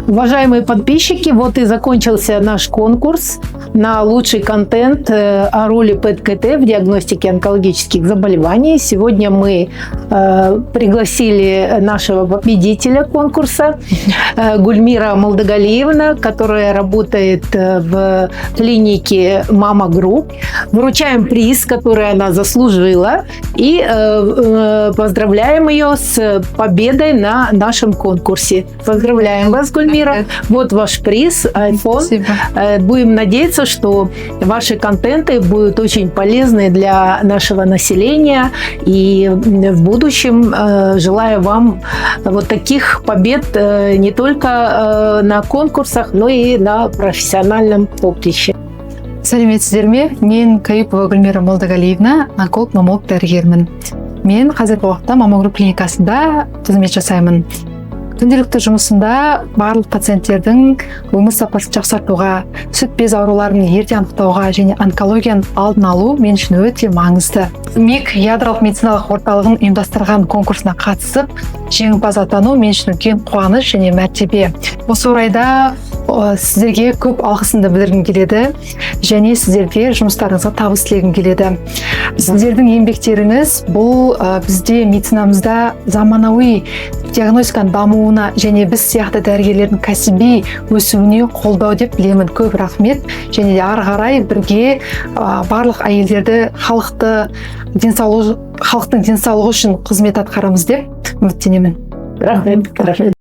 Уважаемые подписчики, вот и закончился наш конкурс на лучший контент о роли ПЭТ-КТ в диагностике онкологических заболеваний. Сегодня мы пригласили нашего победителя конкурса Гульмира Молдагалиевна, которая работает в клинике Мама Групп. Вручаем приз, который она заслужила, и поздравляем ее с победой на нашем конкурсе. Поздравляем вас, Гульмира. Вот ваш приз, iPhone. Спасибо. Будем надеяться, что ваши контенты будут очень полезны для нашего населения. И в будущем желаю вам вот таких побед не только на конкурсах, но и на профессиональном поприще. Сәлеметсіздер ме? Мен Каюпова Гүлмира Молдагалиевна, онколог маммолог дәрігермін. Мен қазіргі уақытта Мама Групп клиникасында қызмет жасаймын. Күнделікті жұмысында барлық пациенттердің өмір сапасын жақсартуға, сүт без ауруларын ерте анықтауға және онкологияның алдын алу мен үшін өте маңызды. МИК ядролық медициналық орталығын ұйымдастырған конкурсына қатысып, жеңімпаз атану мен үшін үлкен қуаныш және мәртебе. Осы орайда сіздерге көп алғысымды білдіргім келеді және сіздерге жұмыстарыңызға табыс тілегім келеді. Сіздердің еңбектеріңіз бұл бізде медицинамызда заманауи диагностиканың дамуына және біз сияқты дәрігерлердің кәсіби өсуіне қолдау деп білемін. Көп рахмет. Және де ары қарай бірге барлық әйелдерді халықтың денсаулығы үшін қызмет атқарамыз деп үміттенемін. Рахмет.